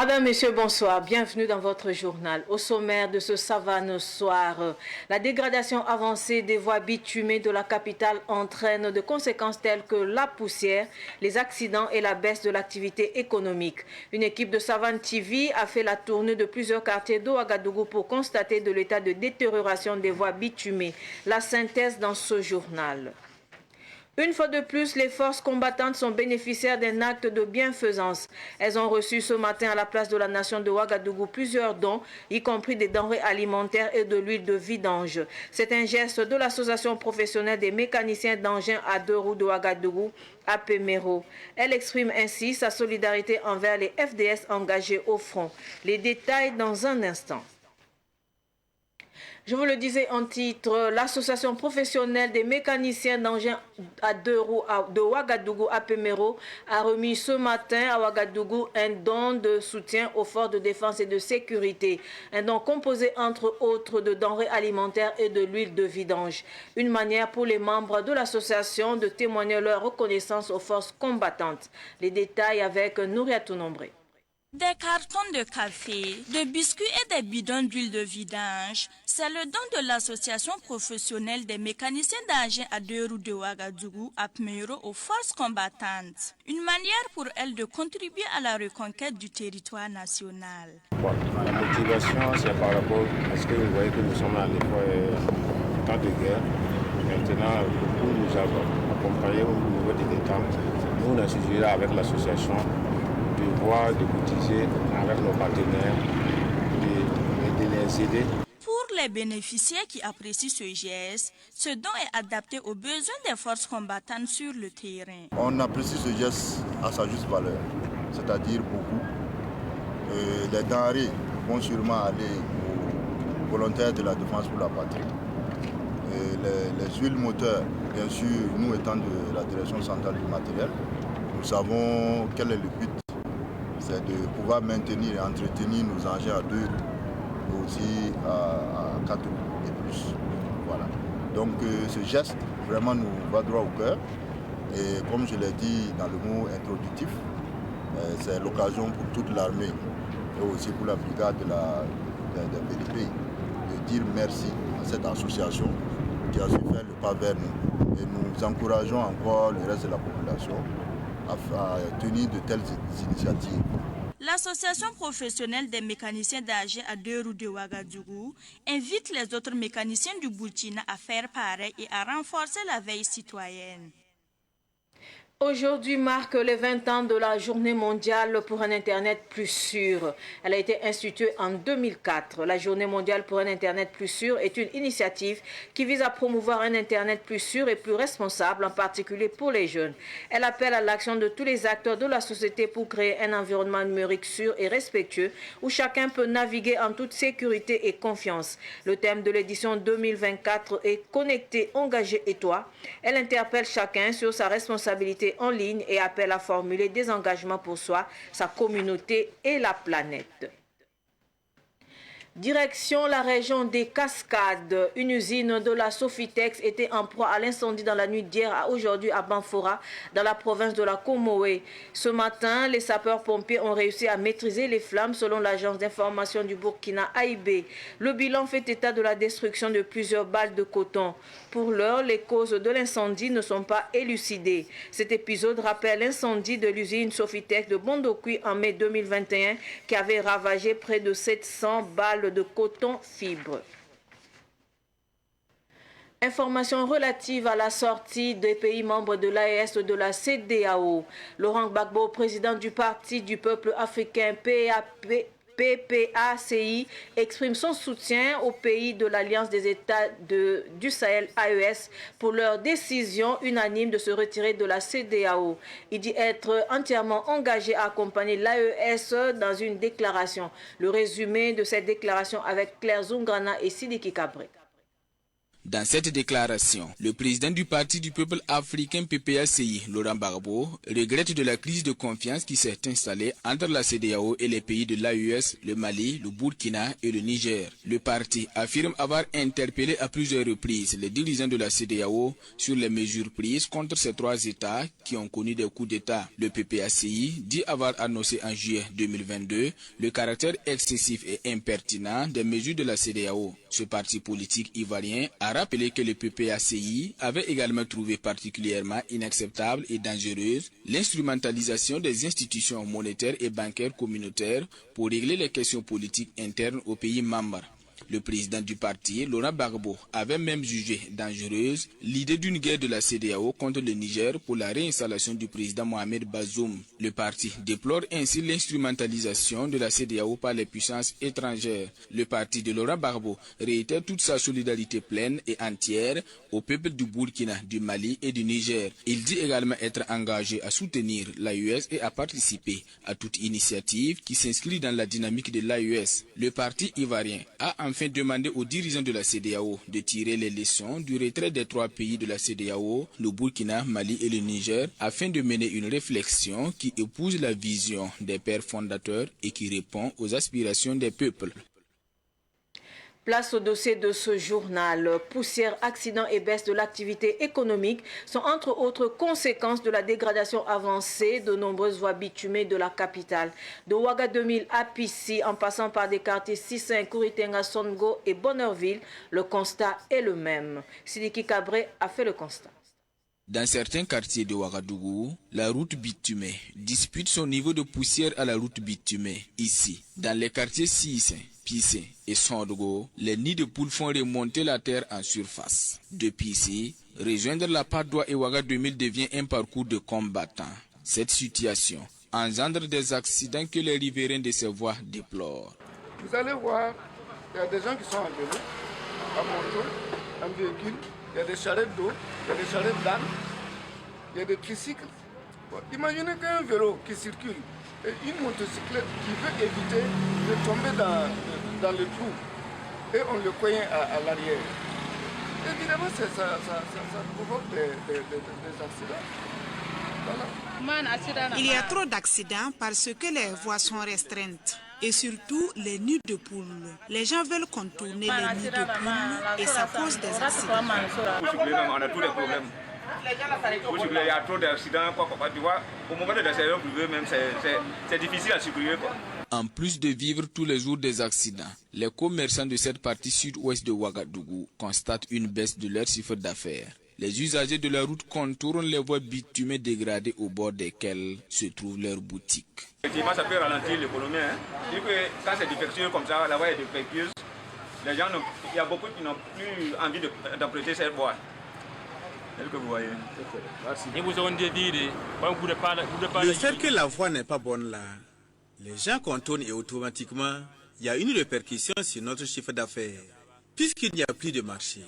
Madame, Monsieur, bonsoir. Bienvenue dans votre journal. Au sommaire de ce savane soir, la dégradation avancée des voies bitumées de la capitale entraîne de conséquences telles que la poussière, les accidents et la baisse de l'activité économique. Une équipe de Savane TV a fait la tournée de plusieurs quartiers d'Ouagadougou pour constater de l'état de détérioration des voies bitumées. La synthèse dans ce journal. Une fois de plus, les forces combattantes sont bénéficiaires d'un acte de bienfaisance. Elles ont reçu ce matin à la place de la nation de Ouagadougou plusieurs dons, y compris des denrées alimentaires et de l'huile de vidange. C'est un geste de l'association professionnelle des mécaniciens d'engins à deux roues de Ouagadougou, APMERO. Elle exprime ainsi sa solidarité envers les FDS engagés au front. Les détails dans un instant. Je vous le disais en titre, l'association professionnelle des mécaniciens d'engins à deux roues de Ouagadougou, APMERO, a remis ce matin à Ouagadougou un don de soutien aux forces de défense et de sécurité. Un don composé entre autres de denrées alimentaires et de l'huile de vidange. Une manière pour les membres de l'association de témoigner leur reconnaissance aux forces combattantes. Les détails avec Nouriatou Nombré. Des cartons de café, de biscuits et des bidons d'huile de vidange, c'est le don de l'association professionnelle des mécaniciens d'engins à deux roues de Ouagadougou, APMERO, aux forces combattantes. Une manière pour elles de contribuer à la reconquête du territoire national. La motivation, c'est par rapport à ce que vous voyez que nous sommes à temps de guerre. Maintenant, pour nous accompagner au niveau des détentes, nous, on a suivi avec l'association de voir, de cotiser avec nos partenaires et de les aider. Pour les bénéficiaires qui apprécient ce geste, ce don est adapté aux besoins des forces combattantes sur le terrain. On apprécie ce geste à sa juste valeur, c'est-à-dire beaucoup. Les denrées vont sûrement aller aux volontaires de la défense pour la patrie. Les huiles moteurs, bien sûr, nous étant de la direction centrale du matériel, nous savons quel est le but. C'est de pouvoir maintenir et entretenir nos engins à deux roues, mais aussi à quatre roues et plus. Voilà. Donc ce geste vraiment nous va droit au cœur. Et comme je l'ai dit dans le mot introductif, c'est l'occasion pour toute l'armée et aussi pour la brigade de BDP de dire merci à cette association qui a su faire le pas vers nous. Et nous encourageons encore le reste de la population à tenir de telles initiatives. L'association professionnelle des mécaniciens d'engins à deux roues de Ouagadougou invite les autres mécaniciens du Burkina à faire pareil et à renforcer la veille citoyenne. Aujourd'hui marque les 20 ans de la Journée mondiale pour un Internet plus sûr. Elle a été instituée en 2004. La Journée mondiale pour un Internet plus sûr est une initiative qui vise à promouvoir un Internet plus sûr et plus responsable, en particulier pour les jeunes. Elle appelle à l'action de tous les acteurs de la société pour créer un environnement numérique sûr et respectueux où chacun peut naviguer en toute sécurité et confiance. Le thème de l'édition 2024 est « Connecté, engagé et toi ». Elle interpelle chacun sur sa responsabilité en ligne et appelle à formuler des engagements pour soi, sa communauté et la planète. Direction la région des Cascades. Une usine de la Sofitex était en proie à l'incendie dans la nuit d'hier à aujourd'hui à Banfora, dans la province de la Comoé. Ce matin, les sapeurs-pompiers ont réussi à maîtriser les flammes selon l'agence d'information du Burkina AIB. Le bilan fait état de la destruction de plusieurs balles de coton. Pour l'heure, les causes de l'incendie ne sont pas élucidées. Cet épisode rappelle l'incendie de l'usine Sofitex de Bondokui en mai 2021 qui avait ravagé près de 700 balles de coton fibre. Information relative à la sortie des pays membres de l'AES de la CEDEAO. Laurent Gbagbo, président du Parti du peuple africain PPACI, exprime son soutien aux pays de l'Alliance des États du Sahel AES pour leur décision unanime de se retirer de la CEDEAO. Il dit être entièrement engagé à accompagner l'AES dans une déclaration. Le résumé de cette déclaration avec Claire Zungrana et Sidiki Kabré. Dans cette déclaration, le président du Parti du peuple africain PPACI, Laurent Gbagbo, regrette de la crise de confiance qui s'est installée entre la CEDEAO et les pays de l'AES, le Mali, le Burkina et le Niger. Le parti affirme avoir interpellé à plusieurs reprises les dirigeants de la CEDEAO sur les mesures prises contre ces trois États qui ont connu des coups d'État. Le PPACI dit avoir annoncé en juillet 2022 le caractère excessif et impertinent des mesures de la CEDEAO. Ce parti politique ivoirien a rappelé que le PPACI avait également trouvé particulièrement inacceptable et dangereuse l'instrumentalisation des institutions monétaires et bancaires communautaires pour régler les questions politiques internes aux pays membres. Le président du parti, Laurent Gbagbo, avait même jugé dangereuse l'idée d'une guerre de la CEDEAO contre le Niger pour la réinstallation du président Mohamed Bazoum. Le parti déplore ainsi l'instrumentalisation de la CEDEAO par les puissances étrangères. Le parti de Laurent Gbagbo réitère toute sa solidarité pleine et entière au peuple du Burkina, du Mali et du Niger. Il dit également être engagé à soutenir l'AES et à participer à toute initiative qui s'inscrit dans la dynamique de l'AES. Le parti ivoirien a enfin demandé aux dirigeants de la CEDEAO de tirer les leçons du retrait des trois pays de la CEDEAO, le Burkina, Mali et le Niger, afin de mener une réflexion qui épouse la vision des pères fondateurs et qui répond aux aspirations des peuples. Place au dossier de ce journal. Poussière, accidents et baisse de l'activité économique sont entre autres conséquences de la dégradation avancée de nombreuses voies bitumées de la capitale. De Ouaga 2000 à Pissi, en passant par des quartiers Sissin, Kouritenga, Songo et Bonneurville, le constat est le même. Sidiki Cabré a fait le constat. Dans certains quartiers de Ouagadougou, la route bitumée dispute son niveau de poussière à la route bitumée. Ici, dans les quartiers Sissin, Pissé et Sondogo, les nids de poules font remonter la terre en surface. Depuis ici, rejoindre la Padoua et Ouaga 2000 devient un parcours de combattants. Cette situation engendre des accidents que les riverains de ces voies déplorent. Vous allez voir, il y a des gens qui sont en vélo, à moto, en véhicule, il y a des charrettes d'eau, il y a des charrettes d'âne, il y a des tricycles. Bon, imaginez qu'un vélo qui circule et une motocyclette qui veut éviter de tomber dans le trou et on le cogne à l'arrière. Évidemment, ça provoque des accidents. Voilà. Il y a trop d'accidents parce que les voies sont restreintes et surtout les nids de poules. Les gens veulent contourner les nids de poules et ça cause des accidents. On a tous les problèmes. Il y a trop d'accidents, tu vois, au moment de l'accident privé même, c'est difficile à circuler. En plus de vivre tous les jours des accidents, les commerçants de cette partie sud-ouest de Ouagadougou constatent une baisse de leur chiffre d'affaires. Les usagers de la route contournent les voies bitumées dégradées au bord desquelles se trouvent leurs boutiques. Effectivement, ça peut ralentir l'économie. Quand c'est défectueux comme ça, la voie est défectueuse, les gens, il y a beaucoup qui n'ont plus envie d'emprunter cette voie. Que vous voyez. Le fait que la voie n'est pas bonne là, les gens contournent et automatiquement, il y a une répercussion sur notre chiffre d'affaires, puisqu'il n'y a plus de marché.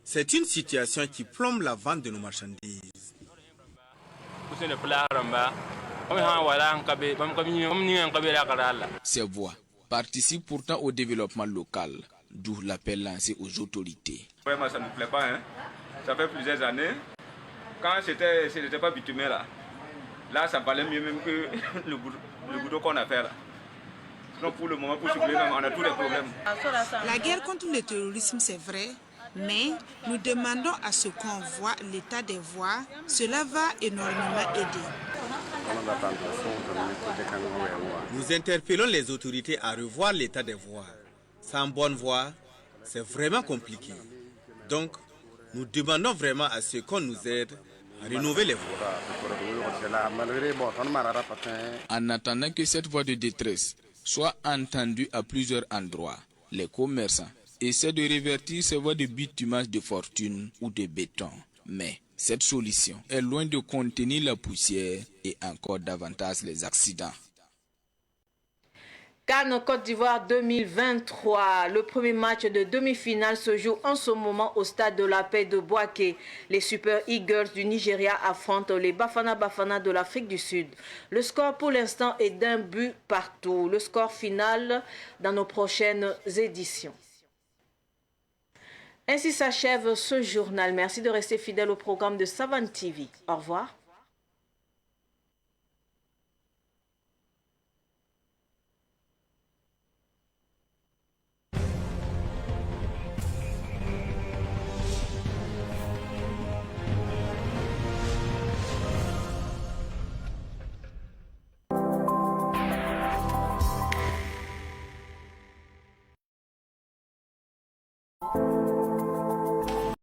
C'est une situation qui plombe la vente de nos marchandises. Ces voies participent pourtant au développement local, d'où l'appel lancé aux autorités. Vraiment, ça ne me plaît pas, hein. Ça fait plusieurs années. Quand ce n'était pas bitumé là, ça valait mieux même que le boulot qu'on a fait là. Sinon pour le moment, pour circuler, on a tous les problèmes. La guerre contre le terrorisme, c'est vrai, mais nous demandons à ce qu'on voit l'état des voies. Cela va énormément aider. Nous interpellons les autorités à revoir l'état des voies. Sans bonne voie, c'est vraiment compliqué. Donc, nous demandons vraiment à ce qu'on nous aide à rénover les voies. En attendant que cette voie de détresse soit entendue à plusieurs endroits, les commerçants essaient de révertir ces voies de bitumage de fortune ou de béton. Mais cette solution est loin de contenir la poussière et encore davantage les accidents. CAN Côte d'Ivoire 2023. Le premier match de demi-finale se joue en ce moment au stade de la Paix de Bouaké. Les Super Eagles du Nigeria affrontent les Bafana Bafana de l'Afrique du Sud. Le score pour l'instant est d'un but partout. Le score final dans nos prochaines éditions. Ainsi s'achève ce journal. Merci de rester fidèle au programme de Savane TV. Au revoir.